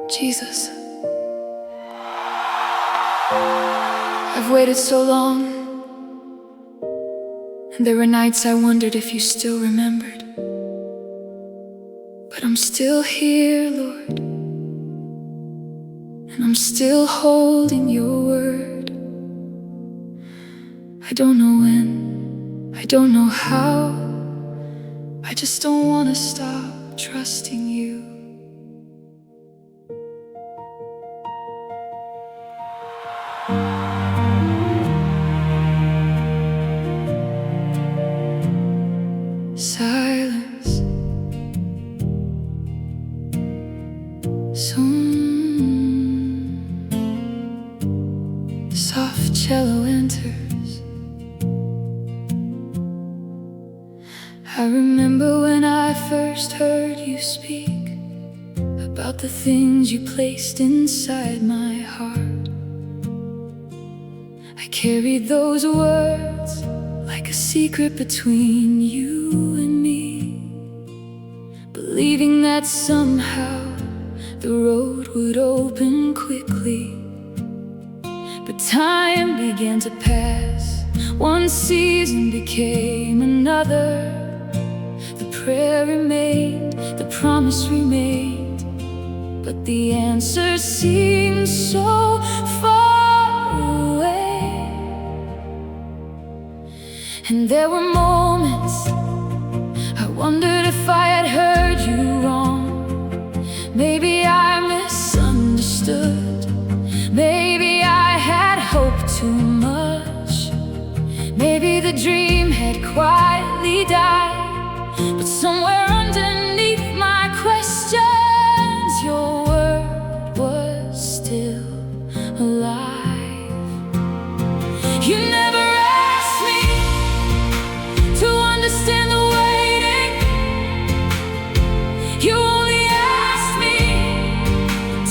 Jesus, I've waited so long, and there were nights I wondered if you still remembered. But I'm still here, Lord, and I'm still holding your word. I don't know when, I don't know how, I just don't want to stop trusting you. Silence. Soon the soft cello enters. I remember when I first heard you speak about the things you placed inside my heart. I carried those words like a secret between you and me, believing that somehow the road would open quickly. But time began to pass, one season became another. The prayer remained, the promise remained, but the answer seemed so far away. And there were moments I wondered if I had heard you wrong. Maybe I misunderstood. Maybe I had hoped too much. Maybe the dream had quietly died. But somewhere underneath my questions, your word was still alive. You never asked me to understand the waiting. You only asked me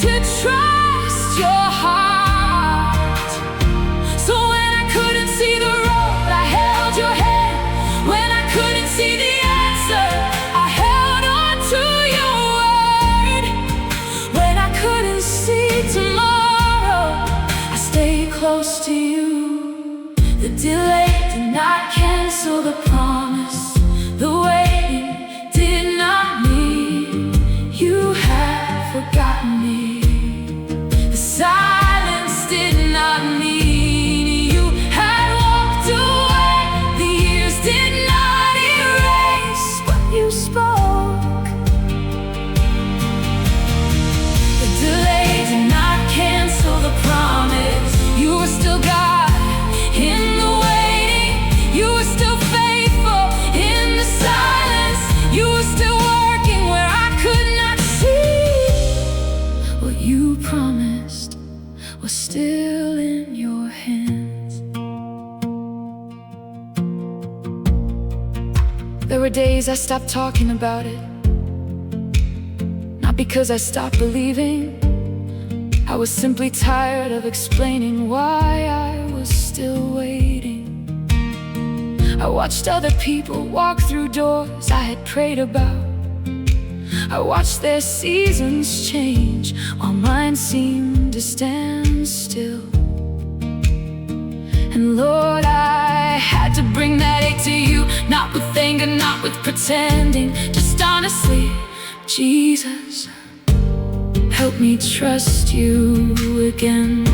to trust your heart. So when I couldn't see the road, I held your hand. When I couldn't see the answer, I held on to your word. When I couldn't see tomorrow, I stayed close to you. The delay did not cancel the promise. The waiting did not mean you had forgotten me. The silence did not mean you had walked away. The years did not erase what you spoke. The delay did not cancel the promise. You were still God in the waiting. You were still faithful in the silence. You were still working where I could not see. What you promised was still in your hands. There were days I stopped talking about it, not because I stopped believing. I was simply tired of explaining why I was still waiting. I watched other people walk through doors I had prayed about. I watched their seasons change while mine seemed to stand still. And Lord, I had to bring that ache to you, not with anger, not with pretending, just honestly. Jesus, help me trust you again.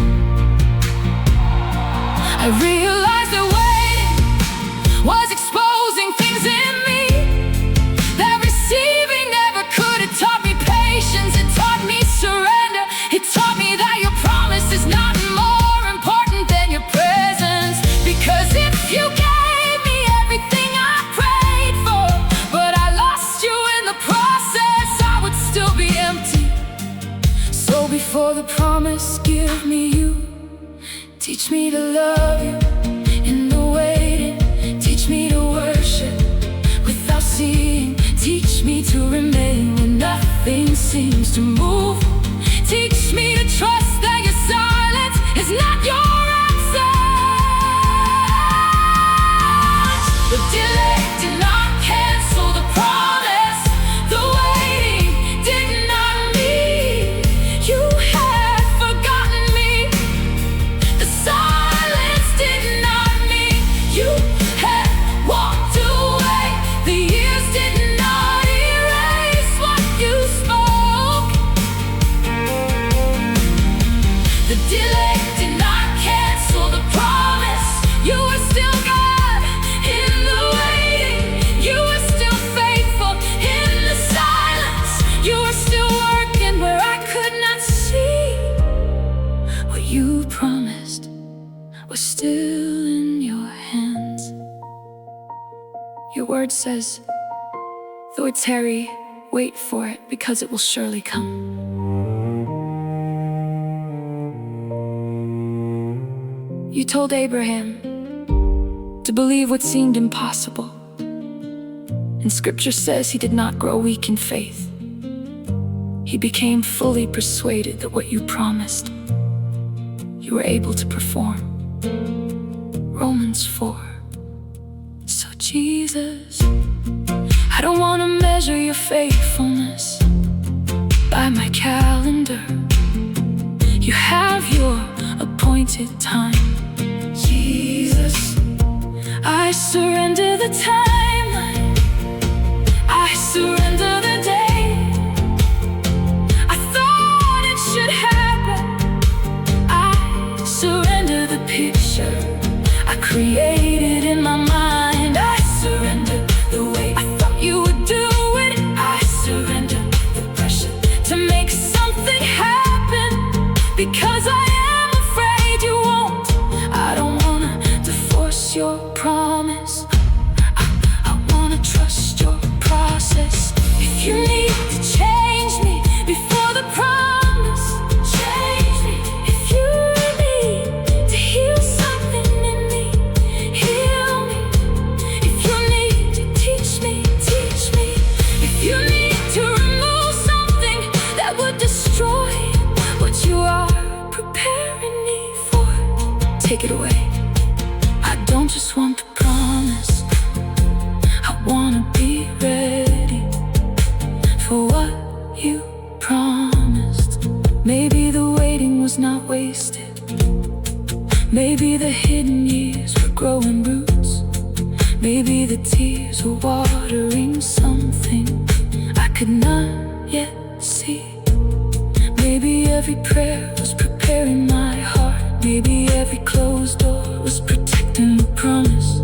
I realized that waiting was exposing things in me that receiving never could. It taught me patience, it taught me surrender. It taught me that your promise is not more important than your presence. Because if you gave me everything I prayed for, but I lost you in the process, I would still be empty. So before the promise, give me you. Teach me to love you in the waiting. Teach me to worship without seeing. Teach me to remain when nothing seems to move. Teach me to trust that your silence is not your answer. The delay did not cancel the promise. The waiting did not mean you Lord says, though it's hairy, wait for it, because it will surely come. You told Abraham to believe what seemed impossible, and Scripture says he did not grow weak in faith. He became fully persuaded that what you promised, you were able to perform. Romans 4. So Jesus, I don't want to measure your faithfulness by my calendar. You have your appointed time. Jesus, I surrender the timeline, I surrender the day. I thought it should happen, I surrender the picture I created in my mind. I surrender the way I thought you would do it. I surrender the pressure to make something happen, because I am afraid you won't. I don't wanna force your promise, I wanna trust your process. If you need to change me before the promise, change me. If you need to heal something in me, heal me. If you need to teach me, teach me. If you need to remove something that would destroy what you are preparing me for, take it away. I don't just want the promise, I wanna be ready for what you promised. Maybe the waiting was not wasted, maybe the hidden years were growing roots, maybe the tears were watering something I could not yet see. Maybe every prayer was preparing my heart, maybe every closed door was protecting the promise.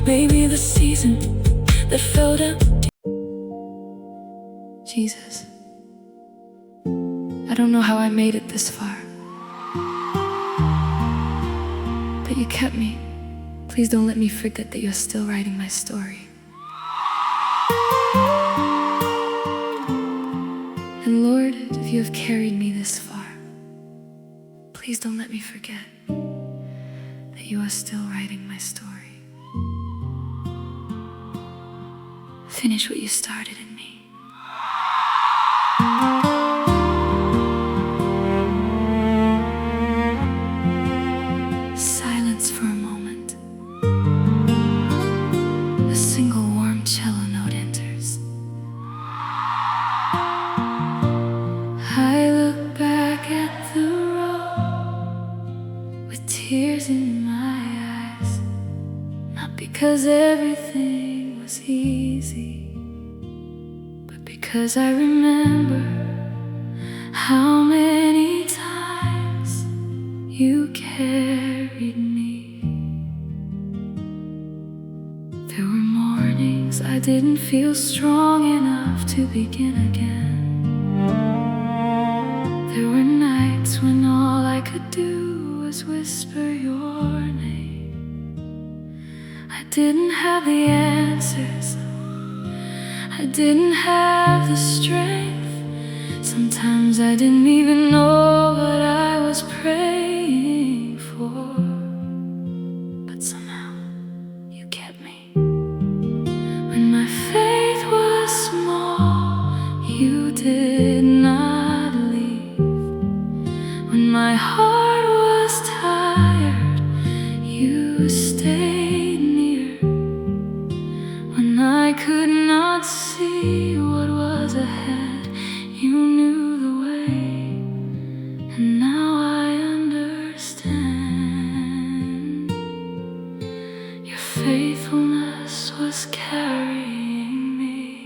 Maybe the season that felt empty. Jesus, I don't know how I made it this far, but you kept me. Please don't let me forget that you're still writing my story. And Lord, if you have carried me this far, please don't let me forget that you are still writing my story. Finish what you started in me. Silence for a moment. A single warm cello note enters. I look back at the road with tears in my eyes, not because everything was easy, but because I remember how many times you carried me. There were mornings I didn't feel strong enough to begin again. There were nights when all I could do was whisper your name. I didn't have the answers, I didn't have the strength. Sometimes I didn't even know what I was praying for, but somehow you kept me. When my faith was small, you did not leave. When my heart was tired, you stayed near. When I could not see what was ahead, you knew the way, and now I understand. Your faithfulness was carrying me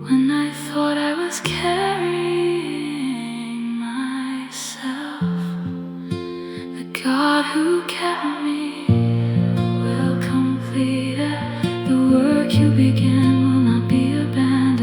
when I thought I was carrying myself. The God who kept me will complete it. The work you began will not be abandoned.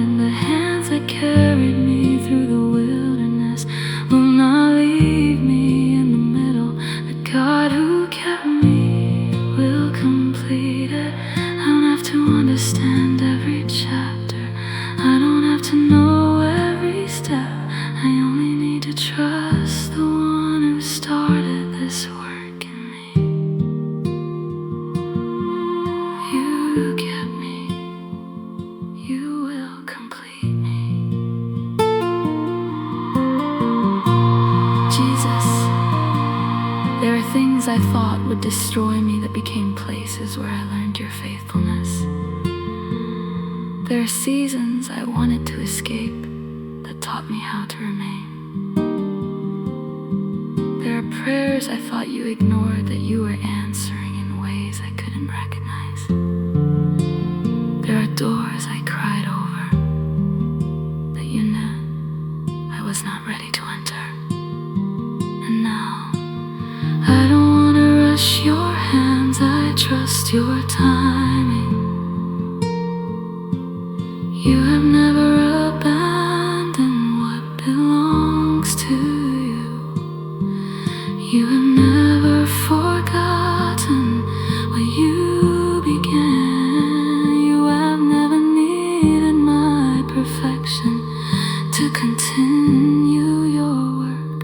hands I thought would destroy me that became places where I learned your faithfulness. There are seasons I wanted to escape that taught me how to remain. There are prayers I thought you ignored that you were answering in ways I couldn't recognize. There are doors I cried over that you knew I was not ready to enter. And now, I don't want to rush your hands, I trust your timing. You have never abandoned what belongs to you. You have never forgotten what you began. You have never needed my perfection to continue your work.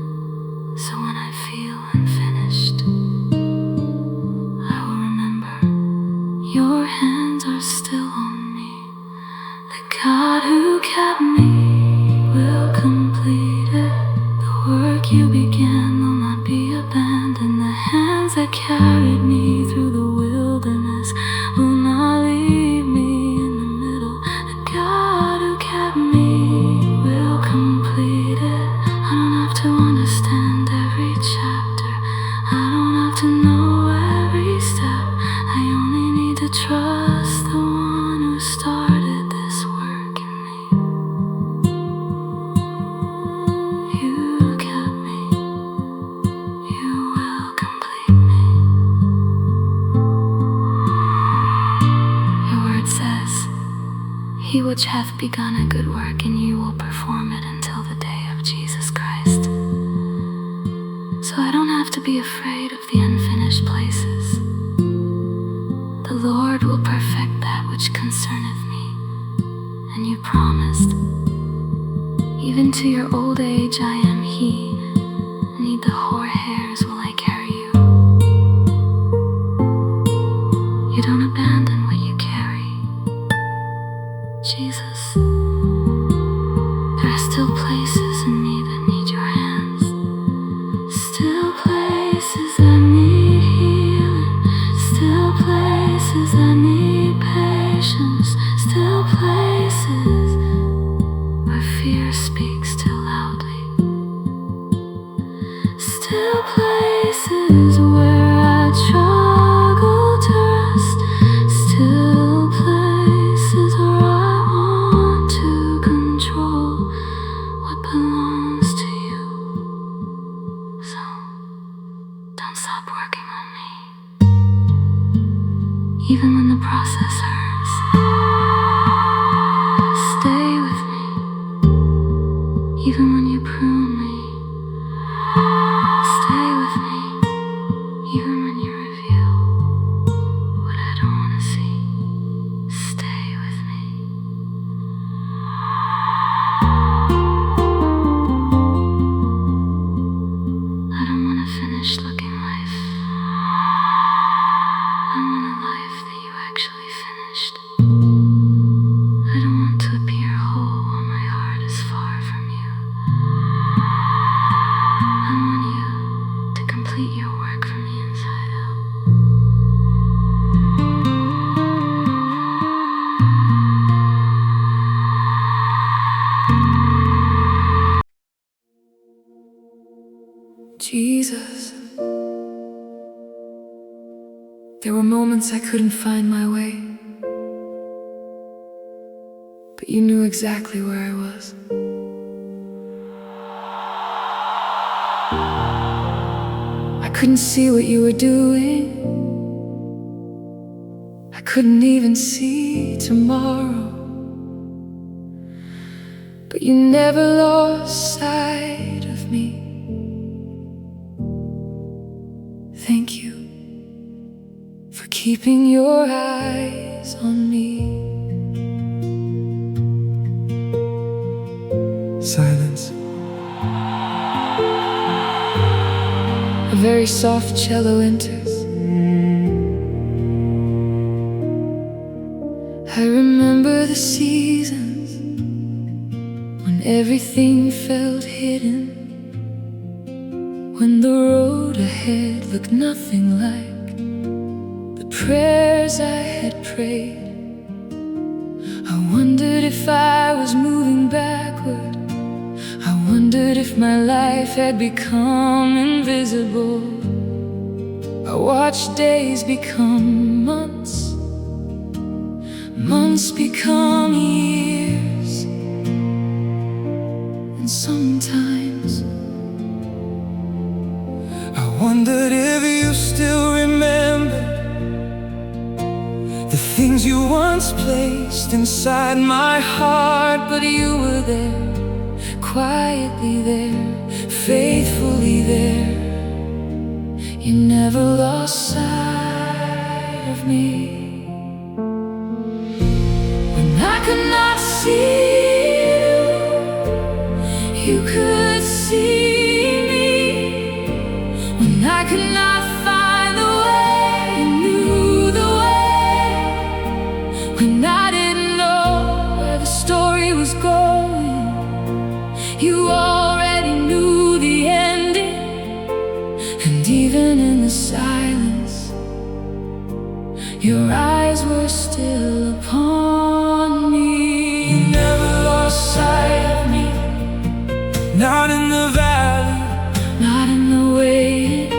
So when I feel unfinished, I will remember your hands are still on me. The God who kept me will complete it. The work you began will not be abandoned. The hands that carried me through the wilderness will not leave me in the middle. The God who kept me will complete it. I don't have to understand every chapter, I don't have to know every step. I only need to trust the one who started this work in me. You kept me, you will complete me. Your word says, he which hath begun a good work in you will perform it until the day of Jesus Christ. So I don't have to be afraid of the unfinished places. The Lord will perfect that which concerneth me. And you promised, even to your old age I am he. Need the hoar hairs will I carry you. You don't abandon what you carry, Jesus. There are still places in me that need your hands. Still places that need healing. Still places that need patience. Still places where fear speaks too loudly. Still places where I struggle to rest. Still places where I want to control what belongs to you. So, don't stop working on me, even when the process hurts. Stay with me, even when you prune me. Stay with me, even when you reveal what I don't want to see. Stay with me. I don't want a finished looking life. I want a life that you actually finished. I don't want to appear whole while my heart is far from you. I want you to complete your work from the inside out. Jesus, there were moments I couldn't find my way, but you knew exactly where I was. I couldn't see what you were doing. I couldn't even see tomorrow, but you never lost sight of me. Thank you for keeping your eyes on me. Silence. A very soft cello enters. I remember the seasons when everything felt hidden, when the road ahead looked nothing like the prayers I had prayed. I wondered if I was moving backward. I wondered if my life had become invisible. I watched days become months, months become years. And sometimes I wondered if you still remember the things you once placed inside my heart. but you were there, quietly there, faithfully there. You never lost sight of me. When I could not see you, you could see me. When I could not find the way, you knew the way. When I didn't know where the story was going, you already knew the ending. And even in the silence, your eyes were still upon me. You never lost sight of me, not in the valley, Not in the waiting,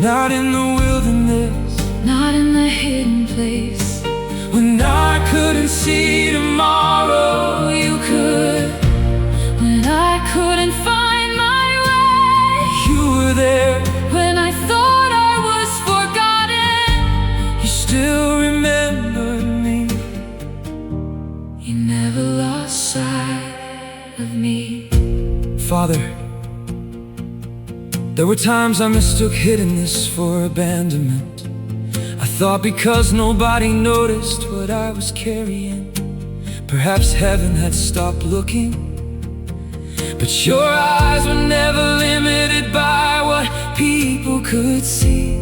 not in the wilderness, not in the hidden place. when I couldn't see tomorrow. You could, when I couldn't find my way. You were there, When I thought I was forgotten, you still remembered me. you never lost sight of me. Father, there were times I mistook hiddenness for abandonment. I thought because nobody noticed what I was carrying, perhaps heaven had stopped looking. But your eyes were never limited by what people could see.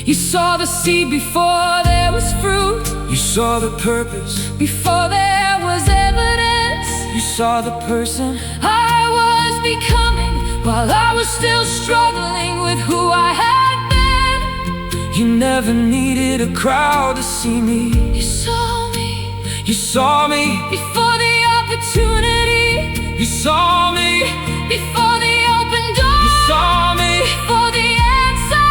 You saw the seed before there was fruit, You saw the purpose, before there was evidence. you saw the person. I was becoming while I was still struggling with who I had been. You never needed a crowd to see me. You saw me You saw me, before the opportunity, you saw me, before the open door, you saw me, before the answer,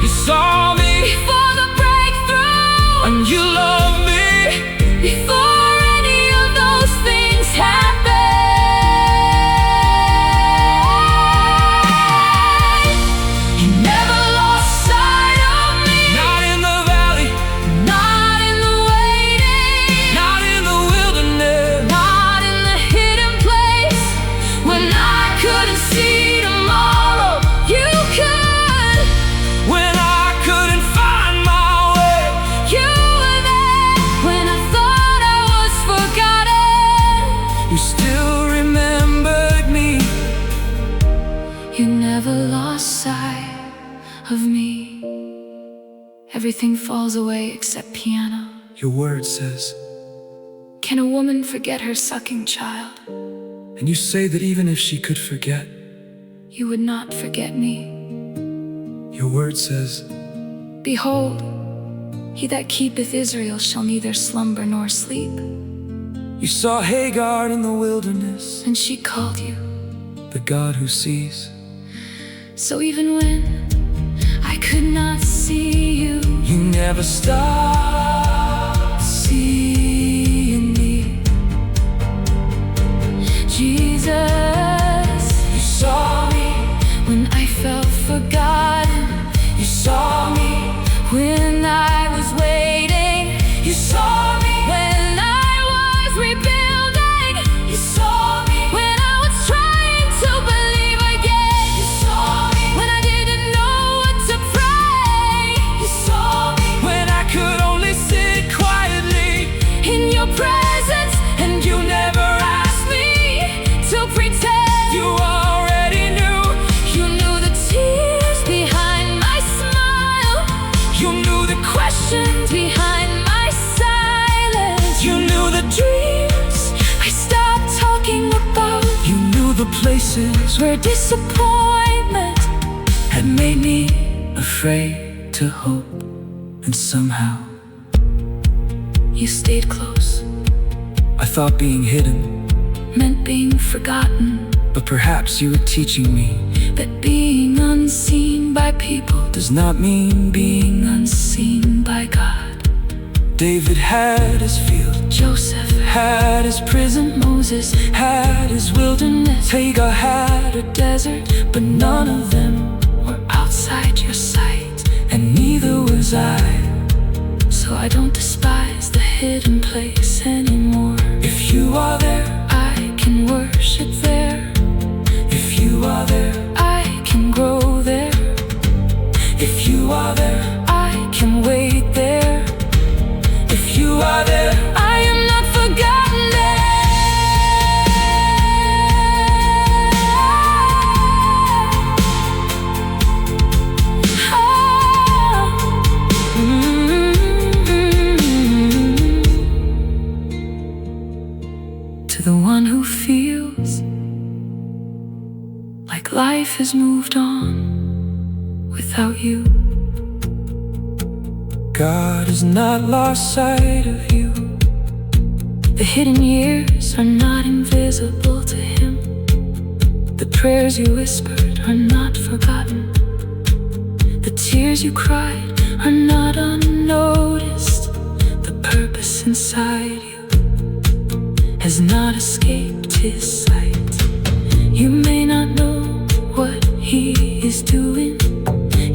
you saw me, before the breakthrough, and you love me. before any of those things happened. You never lost sight of me, Not in the valley, not in the waiting, not in the wilderness, not in the hidden place. When I couldn't see tomorrow, you could. when I couldn't find my way. You were there when I thought I was forgotten. You still remembered me. You never lost sight of me. Everything falls away except piano. Your word says, Can a woman forget her sucking child? and you say that even if she could forget, You would not forget me. your word says, Behold, he that keepeth Israel shall neither slumber nor sleep. you saw Hagar in the wilderness, And she called you. the God who sees. So even when I could not see you, You never stopped seeing me. Jesus, You saw me, when I felt forgotten, you saw me, when I was waiting, you saw me, when I was rebuilding, you saw me, when I was trying to believe again, you saw me, when I didn't know what to pray, you saw me, when I could only sit quietly in your presence, and you never asked me. to pretend You already knew, you knew the tears behind my smile, you knew the questions behind my silence, you knew the dreams I stopped talking about, you knew the places where disappointment had made me afraid to hope. And somehow you stayed close. I thought being hidden Meant being forgotten. but perhaps you were teaching me That being unseen by people does not mean being unseen by God. David had his field, Joseph had his prison, Moses had his wilderness, Hagar had her desert, but none of them were outside your sight. and neither was I. So I don't despise the hidden place anymore. If you are there, I can worship there. if you are there, I can grow there. if you are there, I can wait there. if you are there, I am not forgotten there. To the one who feels like life has moved on without you, God has not lost sight of you. the hidden years are not invisible to him. The prayers you whispered are not forgotten. The tears you cried are not unnoticed. The purpose inside you has not escaped his sight. You may not know what he is doing.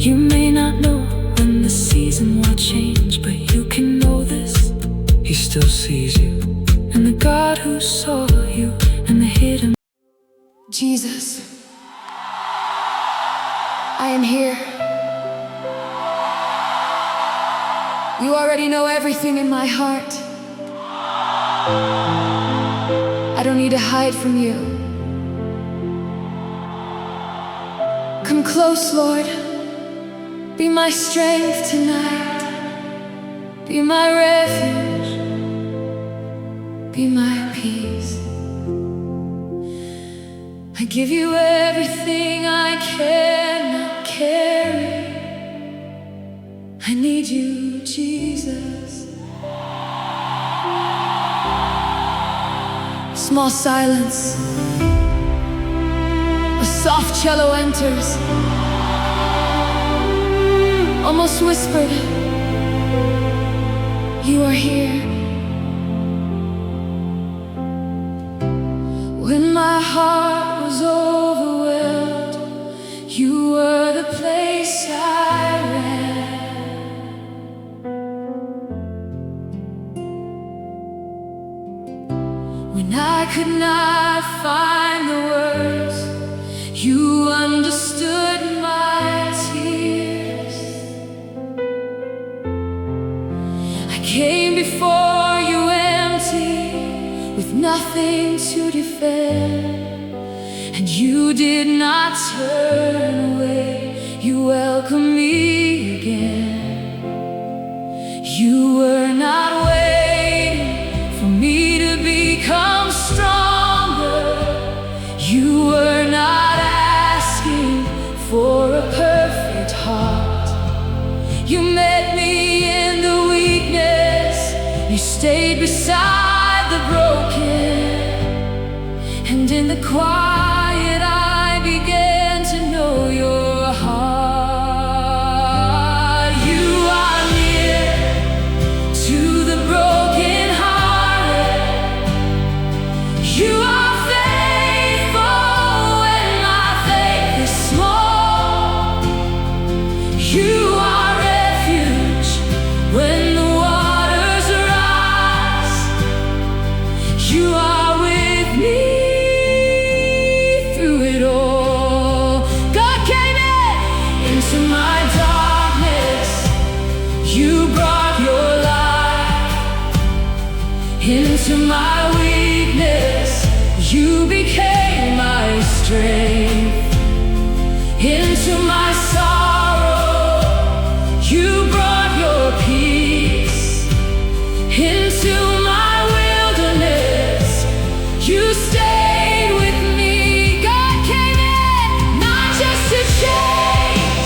You may not know when the season will change, but you can know this: He still sees you. and the God who saw you and the hidden. Jesus, I am here. You already know everything in my heart. I don't need to hide from you. Come close, Lord. Be my strength tonight. Be my refuge. Be my peace. I give you everything I cannot carry. I need you, Jesus. Small silence. A soft cello enters. Almost whispered, you are here. When my heart was overwhelmed, you were the place I ran. When I could not find the words, you understood my tears. I came before you empty, with nothing to defend, and you did not turn away. You welcomed me again. You were not waiting for me to become stronger. You were not asking for a perfect heart. You met me in the weakness. You stayed beside the broken, and in the quiet I began to know your heart. You are near to the broken-hearted. You are faithful when my faith is small. You are refuge when the waters rise. You are with me through it all. God came into my darkness. You brought your light into my weakness. You became my strength. Into my sorrow, you brought your peace. Into my wilderness, you stayed with me. God came in, not just to change,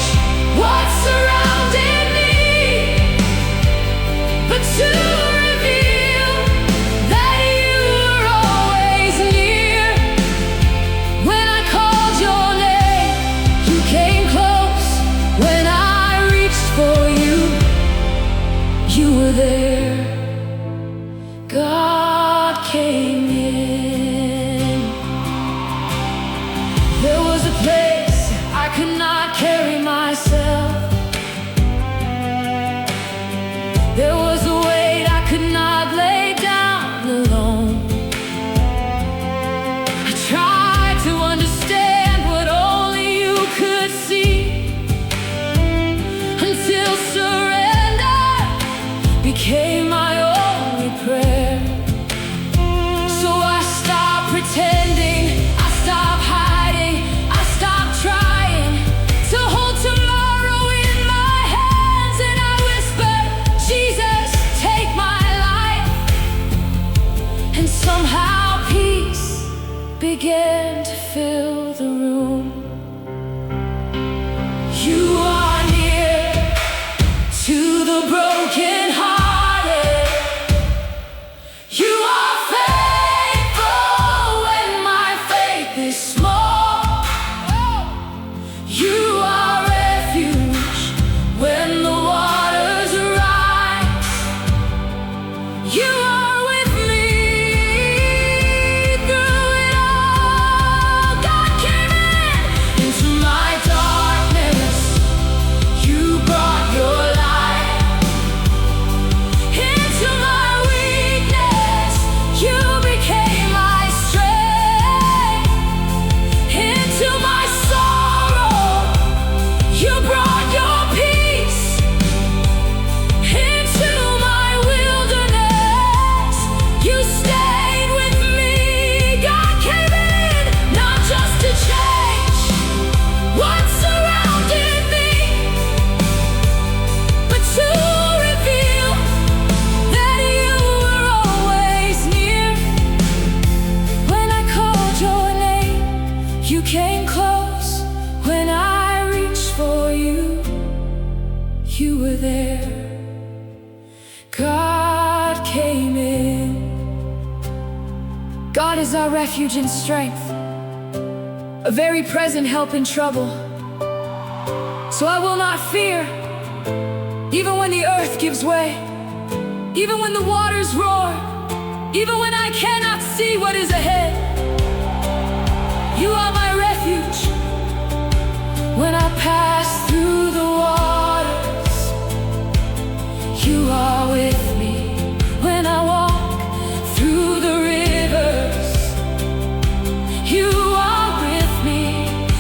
came in. There was a place I could not carry myself. There was a weight I could not lay down alone. I tried to understand what only you could see, until surrender became my only prayer. So I stopped pretending, I stopped hiding, I stopped trying to hold tomorrow in my hands, and I whispered, Jesus, take my life. And somehow peace began to fill the room. You are near to the brokenhearted. You are faithful when my faith is small. You are refuge when the waters rise. You are with me through it all. God came into my darkness. You brought your light into my weakness. You became my strength. Into my sorrow, you brought your peace. Into my wilderness, you stayed with me. God came in, not just to change what surrounded me, but to reveal that you were always near. When I called your name, you came close. When I reached for you, you were there. God came in. God is our refuge and strength, a very present help in trouble. So I will not fear, even when the earth gives way, even when the waters roar, even when I cannot see what is ahead. You are my refuge. When I pass through the waters, you are with me. When I walk through the rivers, you are with me.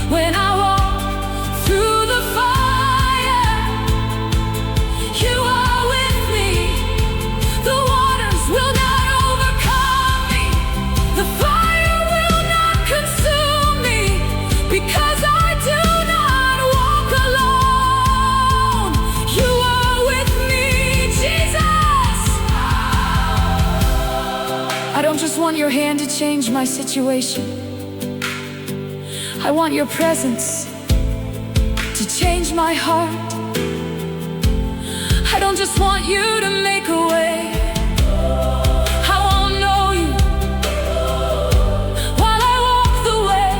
When I walk through the fire, you are with me. The waters will not overcome me. The fire will not consume me, because I do not walk alone. You are with me, Jesus. I don't just want your hand to change my situation. I want your presence to change my heart. I don't just want you to make a way. I won't know you while I walk the way.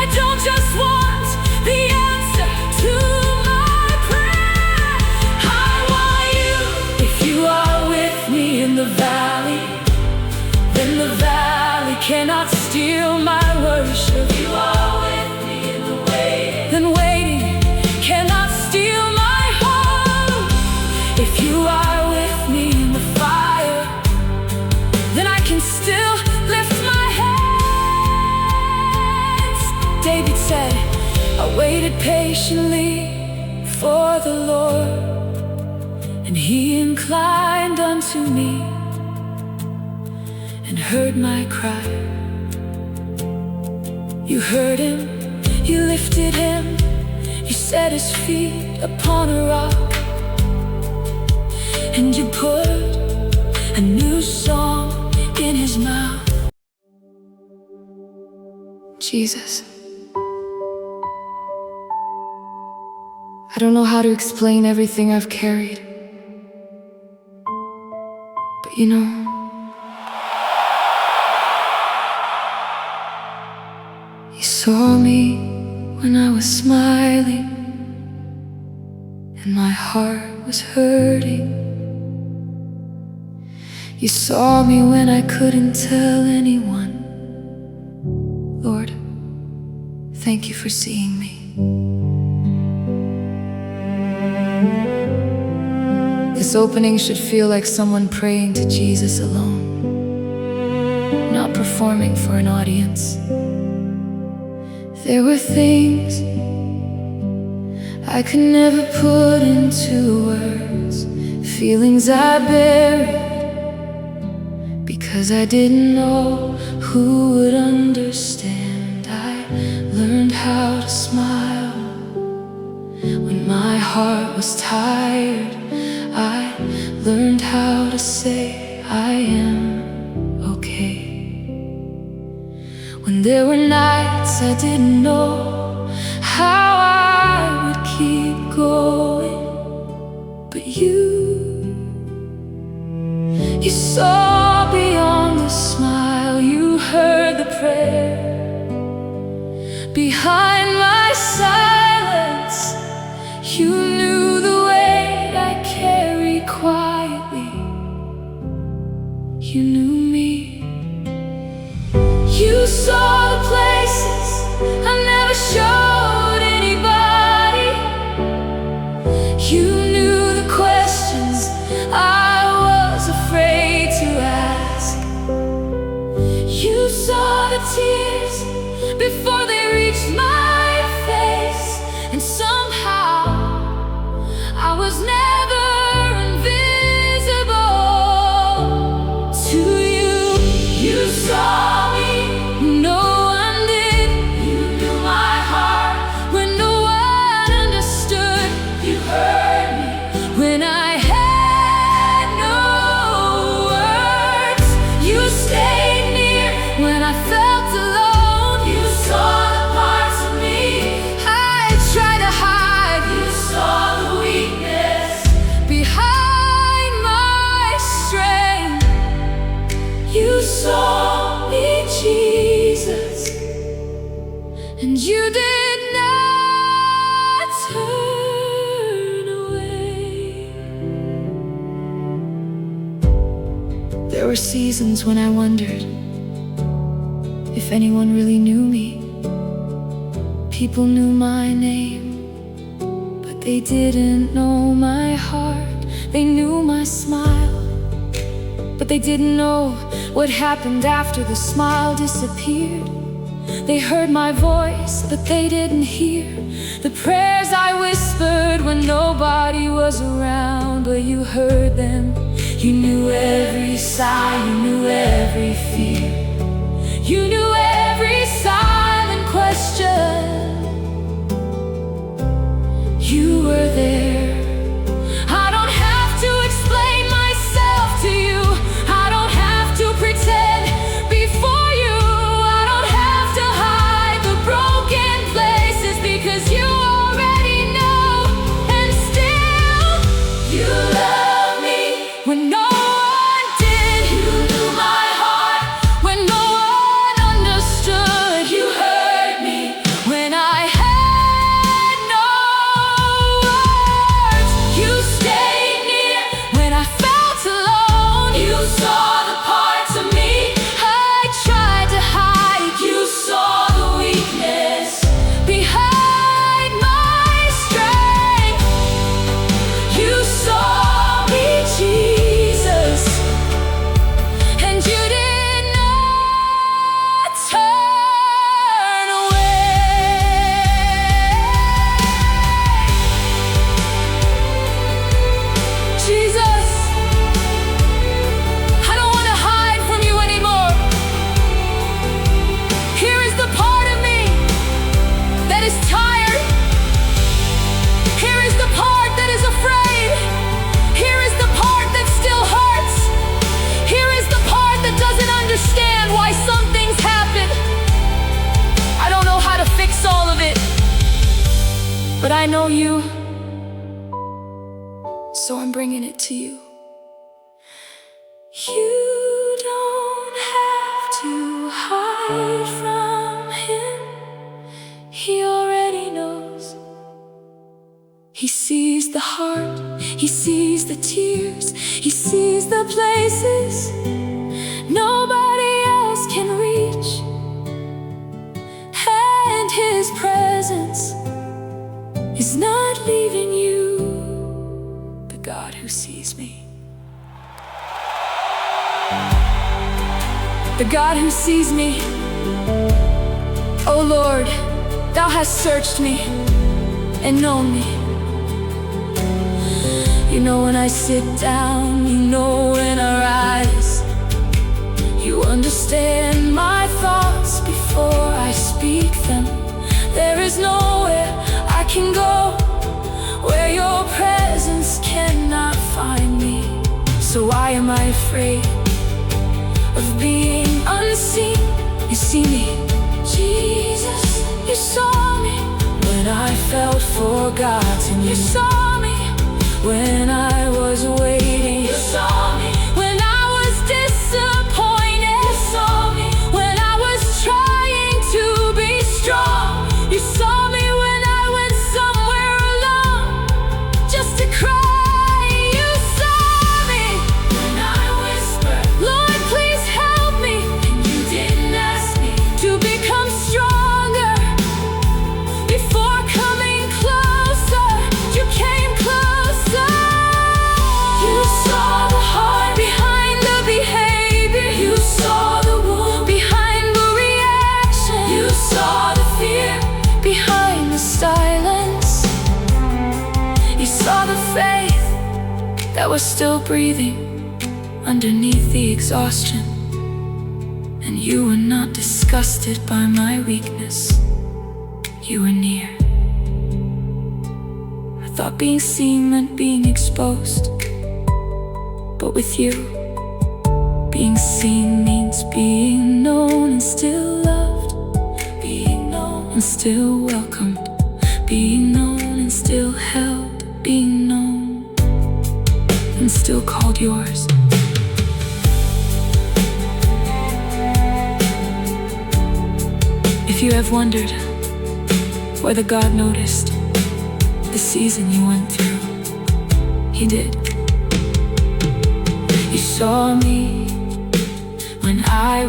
I don't just want the answer to my prayer. I want you. If you are with me in the valley, then the valley cannot steal my worship. You are with me in the waiting, then waiting cannot steal my hope. If you are with me in the fire, then I can still lift my hands. David said, I waited patiently for the Lord, and he inclined unto me and heard my cry. You heard him, you lifted him, you set his feet upon a rock, and you put a new song in his mouth. Jesus, I don't know how to explain everything I've carried, but you know, you saw me when I was smiling and my heart was hurting. You saw me when I couldn't tell anyone. Lord, thank you for seeing me. This opening should feel like someone praying to Jesus alone, not performing for an audience. There were things I could never put into words, feelings I buried because I didn't know who would understand. I learned how to smile when my heart was tired. I learned how to say I am okay. When there were nights I didn't know how I would keep going, but you saw beyond the smile. You heard the prayer behind my silence. You knew the weight I carried quietly. You knew me. You saw the places I never showed anybody. You knew the questions I was afraid to ask. You saw the tears before they reached my face, and somehow I was never invisible to you. You saw me, no one did. You knew my heart when no one understood. You heard me when I had no words. You stayed near when I felt alone. You saw the parts of me I tried to hide. You saw the weakness behind my strength. You saw me, Jesus, and you did not turn away. There were seasons when I wondered if anyone really knew me. People knew my name, but they didn't know my heart. They knew my smile, but they didn't know what happened after the smile disappeared. They heard my voice, but they didn't hear the prayers I whispered when nobody was around. But you heard them. You knew every sigh, you knew every fear. You knew every silent question. You were there. I don't have to explain myself to you. I don't have to pretend before you. I don't have to hide the broken places, because you already know. And still, you love me when no one did. You knew my heart when no one understood. You heard me when I had no words. You stayed near when I felt alone. You saw the parts of me I tried to hide. You saw the weakness behind my strength. You saw me, Jesus, and you did not turn away. Jesus, I don't want to hide from you anymore. Here is the part of me that is tired. Here is the part that is afraid. Here is the part that still hurts. Here is the part that doesn't understand why some things happen. I don't know how to fix all of it, but I know you, so I'm bringing it to you. You don't have to hide from him. He already knows. He sees the heart, he sees the tears, he sees the places the God who sees me. O Lord, thou hast searched me and known me. You know when I sit down, you know when I rise. You understand my thoughts before I speak them. There is nowhere I can go where your presence cannot find me. So why am I afraid of being unseen? You see me, Jesus. You saw me when I felt forgotten. You saw me when I was waiting. You saw me when I was disappointed. You saw me when I was trying to be strong. You saw me when I went somewhere alone just to cry. You saw me when I whispered, Lord, please help me. And you didn't ask me to become stronger. Before coming closer, you came closer. You saw the heart behind the behavior. You saw the wound behind the reaction. You saw the fear behind the silence. You saw the faith that was still breathing underneath the exhaustion. And you were not disgusted by my weakness. You were near. I thought being seen meant being exposed, but with you, being seen means being known and still loved, being known and still welcomed, being known and still held, being known and still called yours. If you have wondered whether God noticed the season you went through, He did. You saw me when I